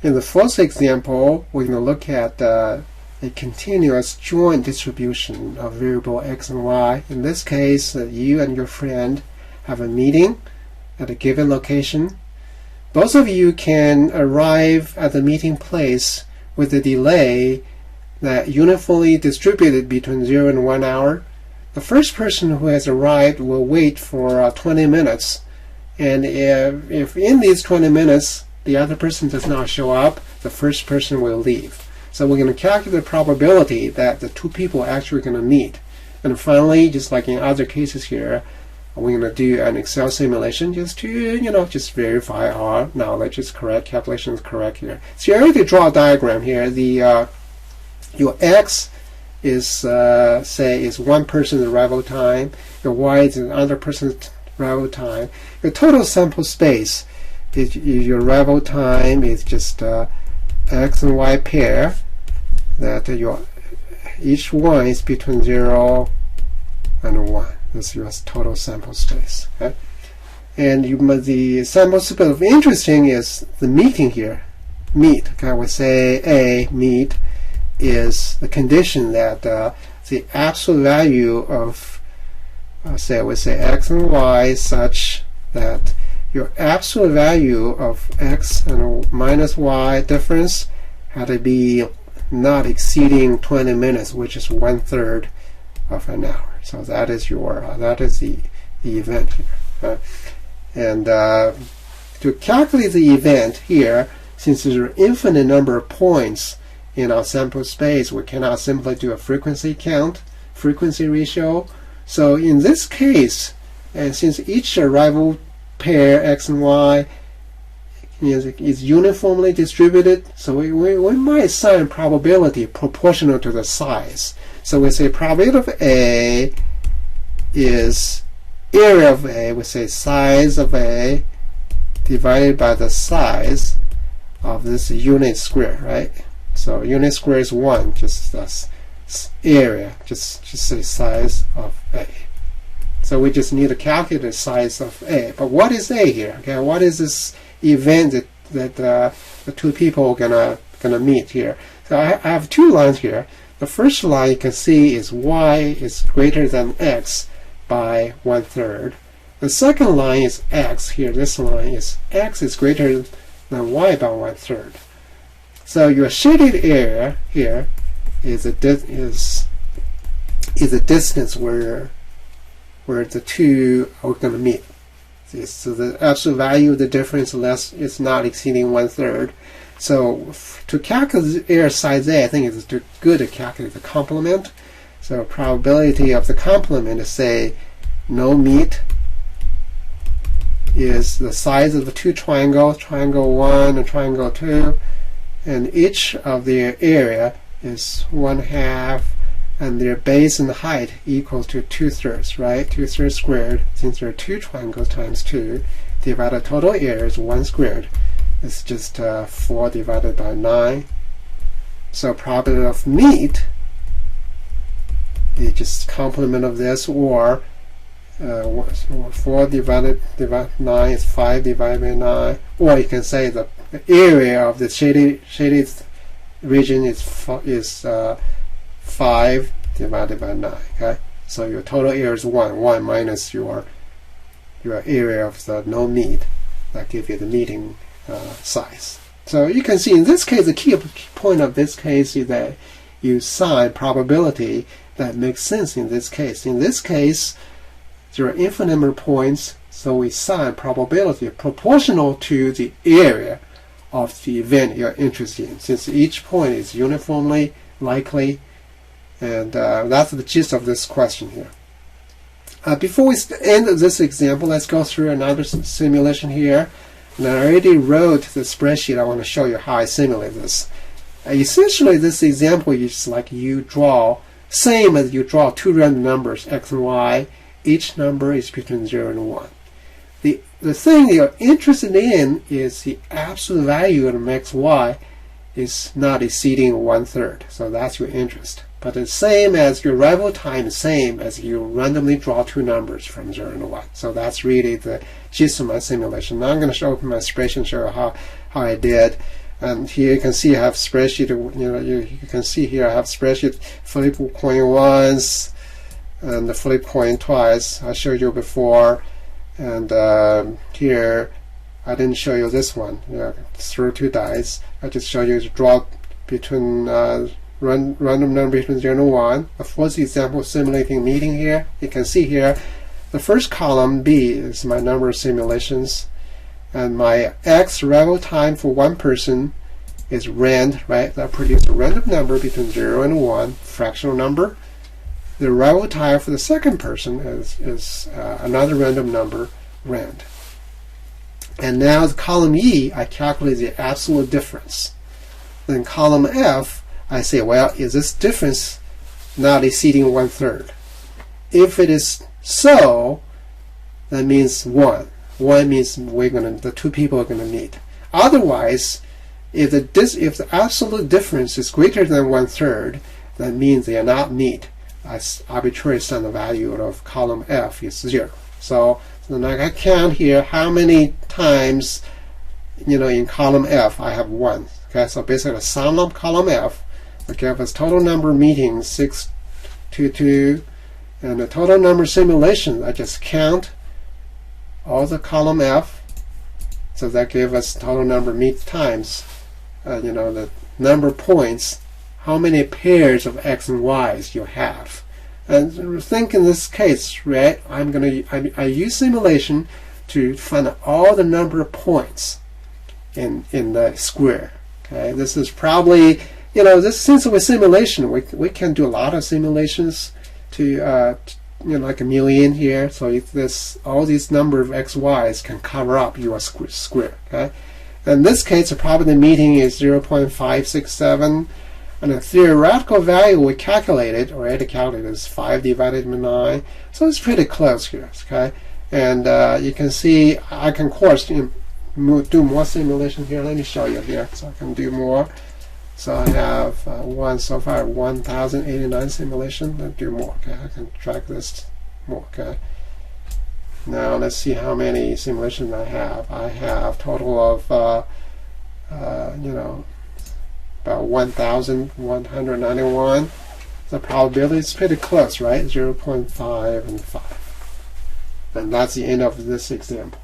In the first example, we're going to look at a continuous joint distribution of variable x and y. In this case, you and your friend have a meeting at a given location. Both of you can arrive at the meeting place with a delay that uniformly distributed between 0 and 1 hour. The first person who has arrived will wait for 20 minutes. And if in these 20 minutes the other person does not show up, the first person will leave. So we're going to calculate the probability that the two people are actually going to meet. And finally, just like in other cases here, we're going to do an Excel simulation just to, just verify our knowledge is correct, calculation is correct here. So you already draw a diagram here. Your x is, say, is one person's arrival time. Your y is another person's arrival time. Your total sample space is your arrival time is just x and y pair. That each one is between 0 and 1. This is your total sample space. Okay? And the sample space of interesting is the meeting here. Meet. Okay, we say A, meet, is the condition that the absolute value of, say x and y is such that your absolute value of x and minus y difference had to be not exceeding 20 minutes, which is 1/3 of an hour. So that is the event here. And to calculate the event here, since there's an infinite number of points in our sample space, we cannot simply do a frequency count, frequency ratio. So in this case, and since each arrival pair x and y is uniformly distributed, so we might assign probability proportional to the size. So we say probability of A is area of A, we say size of A divided by the size of this unit square, right? So unit square is 1, just this area, just say size of A. So we just need to calculate the size of A. But what is A here? Okay, what is this event that the two people are gonna meet here? So I have two lines here. The first line you can see is y is greater than x by 1/3. The second line is x here. This line is x is greater than y by 1/3. So your shaded area here is a distance where the two are going to meet. So the absolute value of the difference is not exceeding 1/3. So to calculate area size A, I think it's good to calculate the complement. So probability of the complement is, say, no meet is the size of the two triangles, triangle 1 and triangle 2, and each of their area is 1/2, and their base and height equals to 2/3, right? 2/3 squared. Since there are two triangles times 2, divided total area is 1 squared. It's just 4 divided by 9. So probability of meet is just complement of this, or 4 divided 9 is 5 divided by 9. Or you can say the area of the shaded region is 5 divided by 9. Okay, so your total area is 1 minus your area of the no meet. That gives you the meeting size. So you can see in this case, the key point of this case is that you assign probability that makes sense in this case. In this case, there are infinite number of points, so we assign probability proportional to the area of the event you're interested in, since each point is uniformly likely. And that's the gist of this question here. Before we end this example, let's go through another simulation here. And I already wrote the spreadsheet. I want to show you how I simulate this. Essentially, this example is like you draw, same as you draw two random numbers, x and y. Each number is between 0 and 1. The thing you're interested in is the absolute value of x, y is not exceeding 1/3. So that's your interest. But the same as your arrival time is same as you randomly draw two numbers from 0 and 1. So that's really the gist of my simulation. Now I'm going to open my spreadsheet and show you how I did. And here you can see I have spreadsheet. You can see here I have spreadsheet flip coin once and flip coin twice. I showed you before, and here I didn't show you this one. Throw 2 dice. I just show you the draw between random number between 0 and 1. The fourth example simulating meeting here. You can see here the first column B is my number of simulations, and my X arrival time for one person is rand, right? That produces a random number between 0 and 1, fractional number. The arrival time for the second person is another random number, rand. And now the column E, I calculate the absolute difference. Then column F, I say, well, is this difference not exceeding 1/3? If it is so, that means 1. 1 means the 2 people are going to meet. Otherwise, if the absolute difference is greater than 1/3, that means they are not meet. I arbitrarily assign the value of column F is 0. So then I count here how many times, in column F I have 1. Okay, so basically the sum of column F will give us total number of meetings 622, and the total number of simulations, I just count all the column F, so that gives us total number of meet times, the number of points, how many pairs of X and Y's you have. And think in this case, right, I use simulation to find all the number of points in the square. Okay, this is probably, since with simulation, we can do a lot of simulations to like a million here. So if all these number of X, Y's can cover up your square. Okay, in this case, the probability meeting is 0.567. And the theoretical value we calculated, is 5 divided by 9. So it's pretty close here, okay? And you can see I can, of course, do more simulation here. Let me show you here, so I can do more. So I have so far 1,089 simulation. Let's do more, okay? I can track this more, okay? Now let's see how many simulations I have. I have total of, about 1,191. The probability is pretty close, right? 0.5 and 5. And that's the end of this example.